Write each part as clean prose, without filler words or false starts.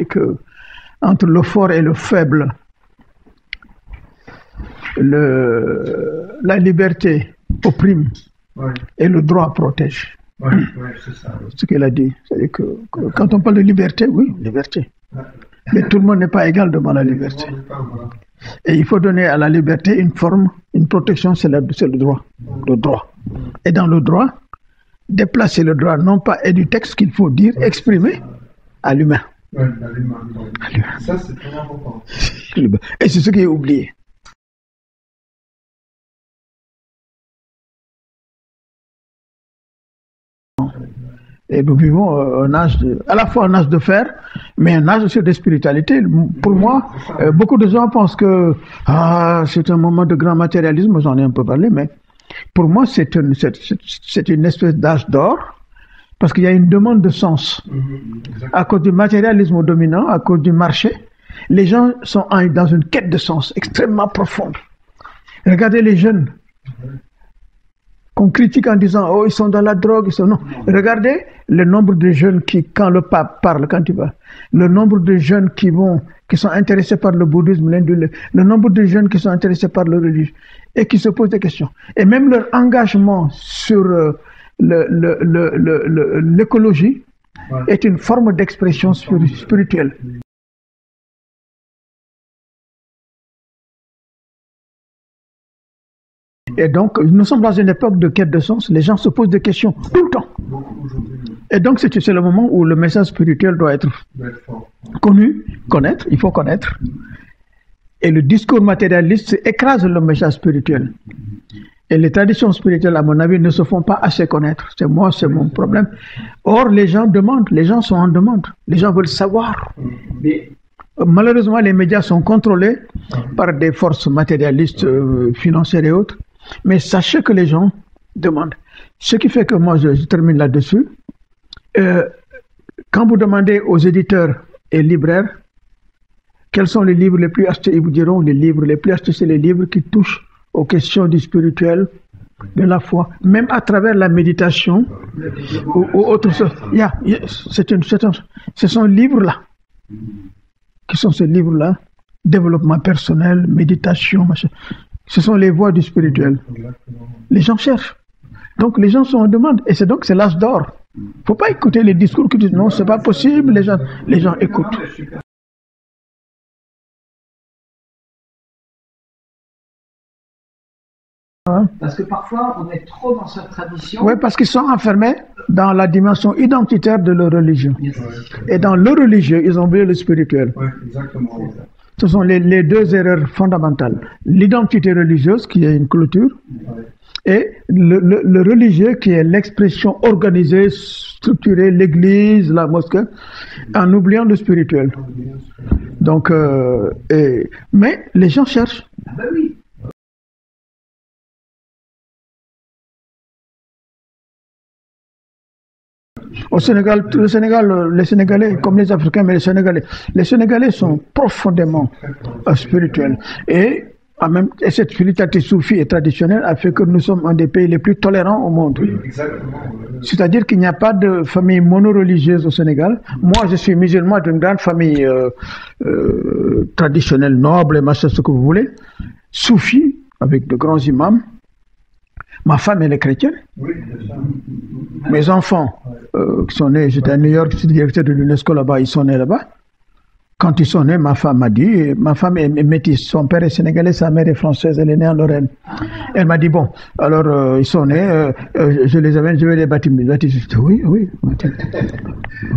que entre le fort et le faible, la liberté opprime et le droit protège. C'est ça. Ce qu'il a dit. C'est-à-dire que quand on parle de liberté, oui, liberté. Mais tout le monde n'est pas égal devant la liberté. Et il faut donner à la liberté une forme, une protection, c'est le droit. Le droit. Et dans le droit, déplacer le droit, non pas est du texte qu'il faut dire, exprimer à l'humain. Ça, c'est très important. Et c'est ce qui est oublié. Et nous vivons un âge, à la fois un âge de fer, mais un âge aussi de spiritualité. Pour moi, beaucoup de gens pensent que c'est un moment de grand matérialisme, j'en ai un peu parlé, mais pour moi, c'est une espèce d'âge d'or, parce qu'il y a une demande de sens. À cause du matérialisme dominant, à cause du marché, les gens sont dans une quête de sens extrêmement profonde. Regardez les jeunes qu'on critique en disant « Oh, ils sont dans la drogue, Non. Regardez le nombre de jeunes qui, quand le pape parle, quand il va, le nombre de jeunes qui sont intéressés par le bouddhisme, le nombre de jeunes qui sont intéressés par le religieux et qui se posent des questions. Et même leur engagement sur l'écologie est une forme d'expression spirituelle. Et donc, nous sommes dans une époque de quête de sens. Les gens se posent des questions tout le temps. Et donc, c'est le moment où le message spirituel doit être connu, connaître, il faut connaître. Et le discours matérialiste écrase le message spirituel. Et les traditions spirituelles, à mon avis, ne se font pas assez connaître. C'est mon problème. Or, les gens demandent, les gens sont en demande. Les gens veulent savoir. Mais malheureusement, les médias sont contrôlés par des forces matérialistes, financières et autres. Mais sachez que les gens demandent. Ce qui fait que moi, je termine là-dessus. Quand vous demandez aux éditeurs et libraires quels sont les livres les plus achetés, ils vous diront les livres les plus achetés, c'est les livres qui touchent aux questions du spirituel, de la foi, même à travers la méditation ou autre chose. Ce sont livres-là, qui sont ces livres-là, développement personnel, méditation, machin. Ce sont les voies du spirituel. Les gens cherchent. Donc les gens sont en demande. Et c'est l'âge d'or. Il ne faut pas écouter les discours qui disent non, c'est pas possible. Les gens écoutent. Parce que parfois, on est trop dans cette tradition. Oui, parce qu'ils sont enfermés dans la dimension identitaire de leur religion. Et dans le religieux, ils ont oublié le spirituel. Oui, exactement. Ce sont les deux erreurs fondamentales. L'identité religieuse, qui est une clôture, et le religieux, qui est l'expression organisée, structurée, l'église, la mosquée, en oubliant le spirituel. Donc, mais les gens cherchent. Ah ben oui. Au Sénégal, les Sénégalais, comme les Africains, mais les Sénégalais sont profondément spirituels. Et cette spiritualité soufie et traditionnelle a fait que nous sommes un des pays les plus tolérants au monde. C'est-à-dire qu'il n'y a pas de famille monoreligieuse au Sénégal. Moi, je suis musulman d'une grande famille traditionnelle, noble, machin, ce que vous voulez, soufi, avec de grands imams. Ma femme, elle est chrétienne. Mes enfants, qui sont nés, j'étais à New York, je suis directeur de l'UNESCO là-bas, ils sont nés là-bas. Quand ils sont nés, ma femme m'a dit, ma femme est métisse, son père est sénégalais, sa mère est française, elle est née en Lorraine. Elle m'a dit, bon, alors ils sont nés, je les amène, je vais les baptiser. Oui,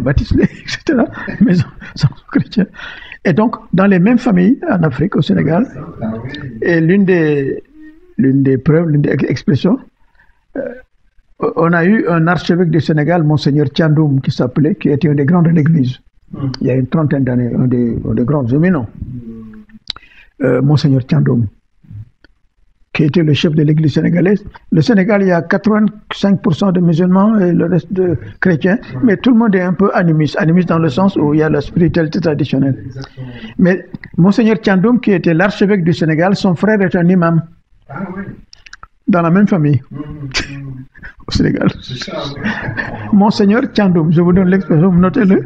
baptise-les, etc. Mais ils sont chrétiens. Et donc, dans les mêmes familles, en Afrique, au Sénégal, et l'une des preuves, l'une des expressions, on a eu un archevêque du Sénégal, Monseigneur Thiandoum, qui était un des grands de l'Église, il y a une trentaine d'années, un des grands éminents, Monseigneur Thiandoum, qui était le chef de l'Église sénégalaise. Le Sénégal, il y a 85% de musulmans et le reste de chrétiens, mais tout le monde est un peu animiste dans le sens où il y a la spiritualité traditionnelle. Mais Monseigneur Thiandoum, qui était l'archevêque du Sénégal, son frère est un imam. Dans la même famille. au Sénégal. C'est ça, oui. Monseigneur Thiandoum, je vous donne l'expression, notez-le.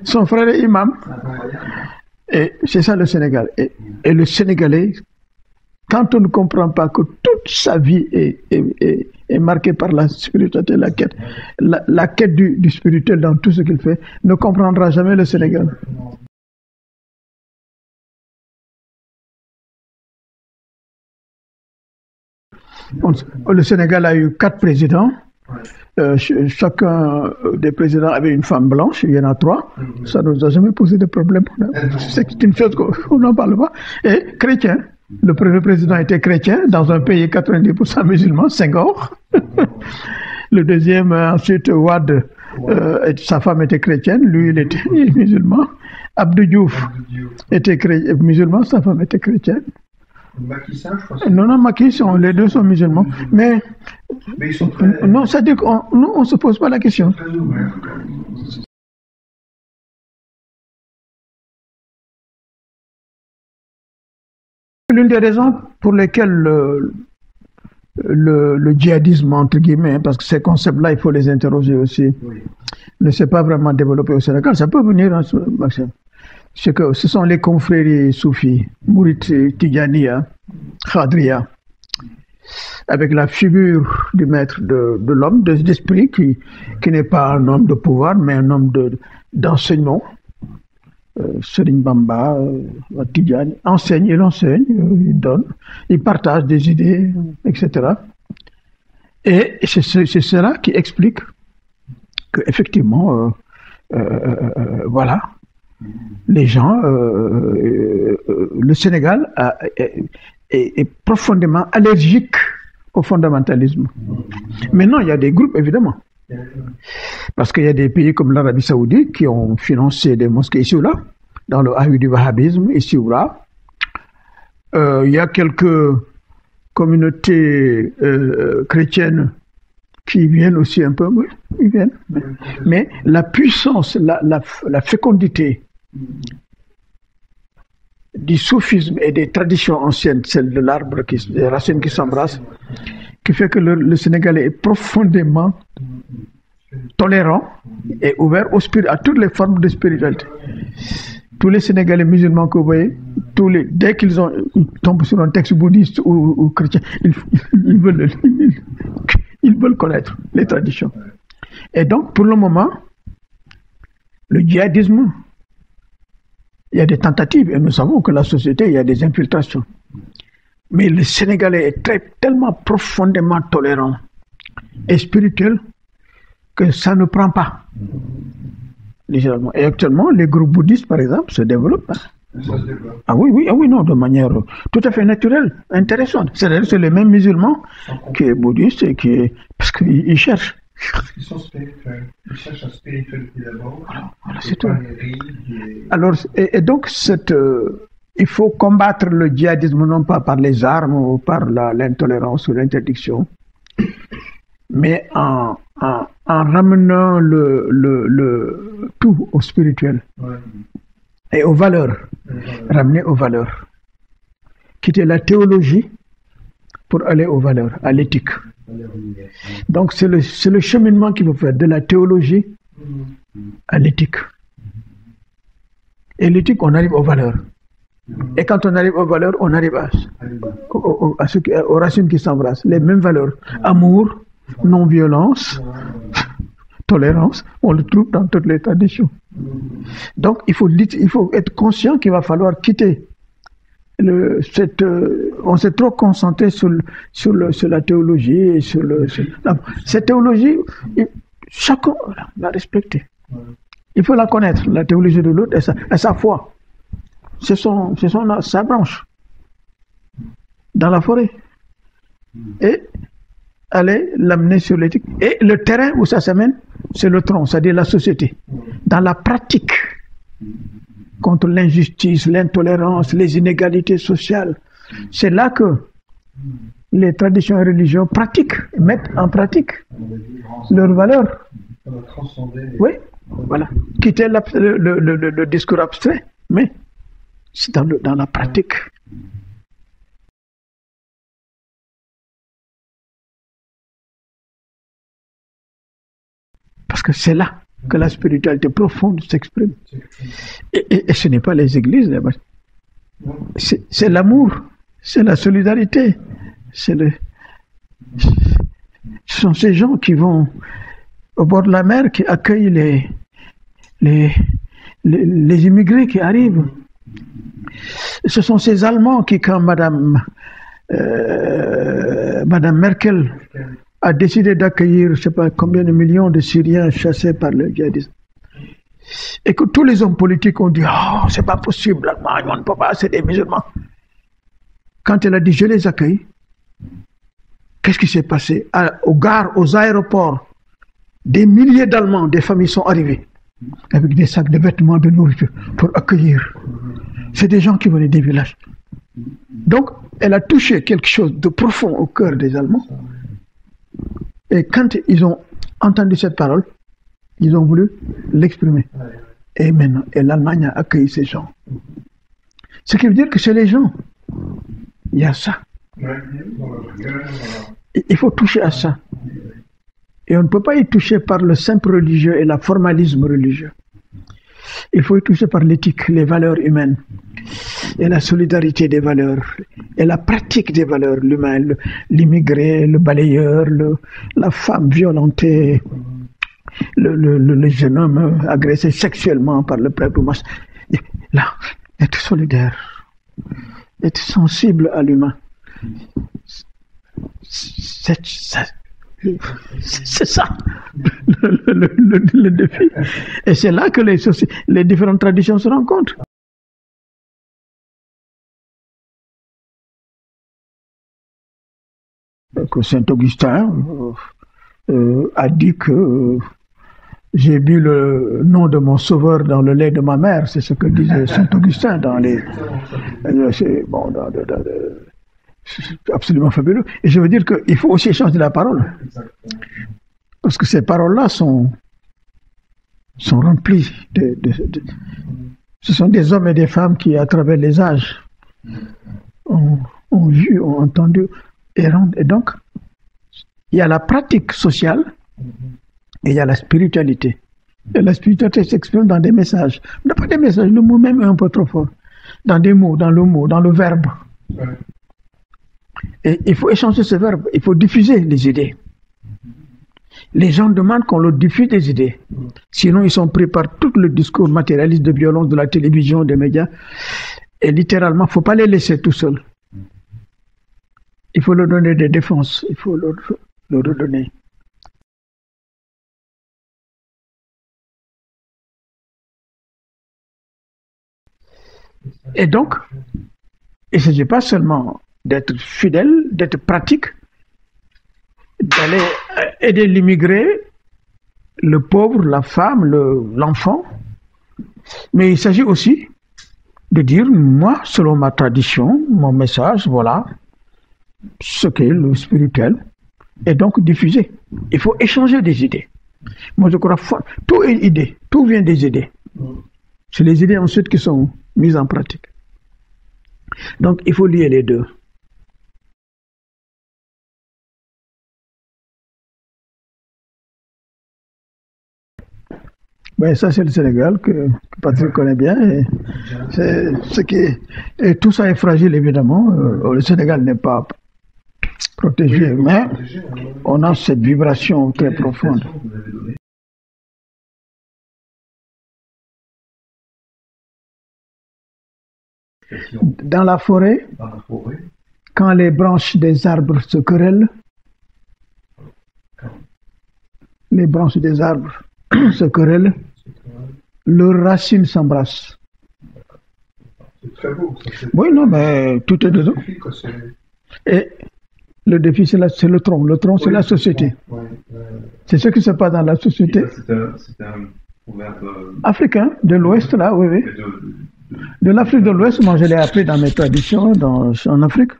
Son frère est imam. Et c'est ça le Sénégal. Et le Sénégalais, quand on ne comprend pas que toute sa vie est marquée par la spiritualité, la quête du spirituel dans tout ce qu'il fait, ne comprendra jamais le Sénégal. Le Sénégal a eu 4 présidents. Chacun des présidents avait une femme blanche, il y en a 3. Ça ne nous a jamais posé de problème. C'est une chose qu'on n'en parle pas. Et chrétien. Le premier président était chrétien dans un pays 90% musulman, Senghor. Le deuxième, ensuite, Wade, sa femme était chrétienne, lui, il était musulman. Abdou Diouf était musulman, sa femme était chrétienne. Macky Sall, je crois. Non, Macky, les deux sont musulmans. Mais ils sont très... non, ça dit qu'on ne se pose pas la question. Très ouverts. L'une des raisons pour lesquelles le djihadisme, entre guillemets, parce que ces concepts-là, il faut les interroger aussi, ne s'est pas vraiment développé au Sénégal. Ça peut venir, hein, Maxime. C'est que ce sont les confréries soufis, Mourid Tidjaniya, Khadriya, avec la figure du maître de l'homme, d'esprit, qui n'est pas un homme de pouvoir, mais un homme d'enseignement. Serigne Bamba, Tidjani, il enseigne, il donne, il partage des idées, etc. Et c'est cela qui explique qu'effectivement, voilà, les gens, le Sénégal est profondément allergique au fondamentalisme. Maintenant, il y a des groupes, évidemment. Parce qu'il y a des pays comme l'Arabie Saoudite qui ont financé des mosquées ici ou là, dans le haut du wahhabisme, ici ou là. Il y a quelques communautés chrétiennes qui viennent aussi un peu, oui, ils viennent. Mais la puissance, la fécondité du soufisme et des traditions anciennes, celle de l'arbre, des racines qui s'embrassent, qui fait que le Sénégalais est profondément tolérant et ouvert à toutes les formes de spiritualité. Tous les Sénégalais musulmans que vous voyez, dès qu'ils tombent sur un texte bouddhiste ou chrétien, ils veulent connaître les traditions. Et donc, pour le moment, le djihadisme, il y a des tentatives, et nous savons que la société, il y a des infiltrations. Mais le Sénégalais est tellement profondément tolérant et spirituel que ça ne prend pas. Littéralement. Et actuellement, les groupes bouddhistes, par exemple, se développent. Ah oui, non, de manière tout à fait naturelle, intéressante. C'est-à-dire que c'est les mêmes musulmans qui sont bouddhistes et parce qu'ils cherchent. Ils sont spirituels. Ils cherchent la spiritualité d'abord. Voilà, c'est tout. Alors, et donc, il faut combattre le djihadisme non pas par les armes ou par l'intolérance ou l'interdiction, mais en ramenant le tout au spirituel et aux valeurs. Ramener aux valeurs. Quitter la théologie pour aller aux valeurs, à l'éthique. Donc c'est le cheminement qu'il faut faire, de la théologie à l'éthique. Et l'éthique, on arrive aux valeurs. Et quand on arrive aux valeurs, on arrive aux racines qui s'embrassent. Les mêmes valeurs. Amour, non-violence, tolérance, on le trouve dans toutes les traditions. Donc il faut être conscient qu'il va falloir quitter on s'est trop concentré sur la théologie et cette théologie, chacun l'a respectée. Il faut la connaître, la théologie de l'autre et sa foi. C'est sa branche dans la forêt. Et aller l'amener sur l'éthique. Et le terrain où ça s'amène, c'est le tronc, c'est-à-dire la société. Dans la pratique, contre l'injustice, l'intolérance, les inégalités sociales. C'est là que les traditions et religions mettent en pratique leurs valeurs. Oui, voilà. Quitter le discours abstrait, mais c'est dans la pratique. Parce que c'est là que la spiritualité profonde s'exprime. Et ce n'est pas les églises, c'est l'amour, c'est la solidarité, ce sont ces gens qui vont au bord de la mer, qui accueillent les immigrés qui arrivent. Ce sont ces Allemands qui, quand Madame Merkel a décidé d'accueillir, je ne sais pas combien de millions de Syriens chassés par le djihadisme, et que tous les hommes politiques ont dit « Oh, c'est pas possible, l'Allemagne, on ne peut pas, c'est des musulmans. » Quand elle a dit « Je les accueille », qu'est-ce qui s'est passé? Aux gares, aux aéroports, des milliers d'Allemands, des familles sont arrivées avec des sacs de vêtements, de nourriture pour accueillir. C'est des gens qui venaient des villages. Donc, elle a touché quelque chose de profond au cœur des Allemands. Et quand ils ont entendu cette parole, ils ont voulu l'exprimer. Et maintenant, l'Allemagne a accueilli ces gens. Ce qui veut dire que chez les gens, il y a ça. Il faut toucher à ça. Et on ne peut pas y toucher par le simple religieux et le formalisme religieux. Il faut y toucher par l'éthique, les valeurs humaines, et la solidarité des valeurs, et la pratique des valeurs, l'humain, l'immigré, le balayeur, la femme violentée, le jeune homme agressé sexuellement par le prêtre ou masque. Là, être solidaire, être sensible à l'humain. C'est ça le défi. Et c'est là que les différentes traditions se rencontrent. Que Saint Augustin a dit que j'ai bu le nom de mon sauveur dans le lait de ma mère. C'est ce que disait Saint Augustin dans les... c'est absolument fabuleux. Et je veux dire qu'il faut aussi échanger la parole. Parce que ces paroles-là sont remplies ce sont des hommes et des femmes qui, à travers les âges, ont vu, ont entendu. Et donc, il y a la pratique sociale et il y a la spiritualité. Et la spiritualité s'exprime dans des messages. Non, pas des messages, le mot même est un peu trop fort. Dans des mots, dans le verbe. Et il faut échanger ce verbe, il faut diffuser les idées. Les gens demandent qu'on leur diffuse des idées. Sinon, ils sont pris par tout le discours matérialiste de violence de la télévision, des médias. Et littéralement, il ne faut pas les laisser tout seuls. Il faut leur donner des défenses, il faut leur redonner. Et donc, il ne s'agit pas seulement d'être fidèle, d'être pratique, d'aller aider l'immigré, le pauvre, la femme, l'enfant, mais il s'agit aussi de dire, moi, selon ma tradition, mon message, voilà, ce qu'est le spirituel, et donc diffuser. Il faut échanger des idées. Moi, je crois, tout est idée, tout vient des idées. C'est les idées ensuite qui sont mises en pratique. Donc, il faut lier les deux. Ben, ça, c'est le Sénégal que Patrick connaît bien. Et tout ça est fragile, évidemment. Le Sénégal n'est pas protégé, mais on a cette vibration très profonde. Dans la forêt, quand les branches des arbres se querellent, les branches des arbres se querellent, leurs racines s'embrassent. C'est très beau. Oui, non, mais tout est dedans. Et le défi, c'est le tronc. Le tronc, c'est la société. C'est ce qui se passe dans la société. C'est un proverbe africain, de l'Ouest, là, oui, oui. De l'Afrique de l'Ouest, moi, je l'ai appris dans mes traditions en Afrique.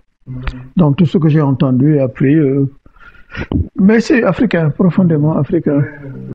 Donc, tout ce que j'ai entendu et appris. Mais c'est africain, profondément africain.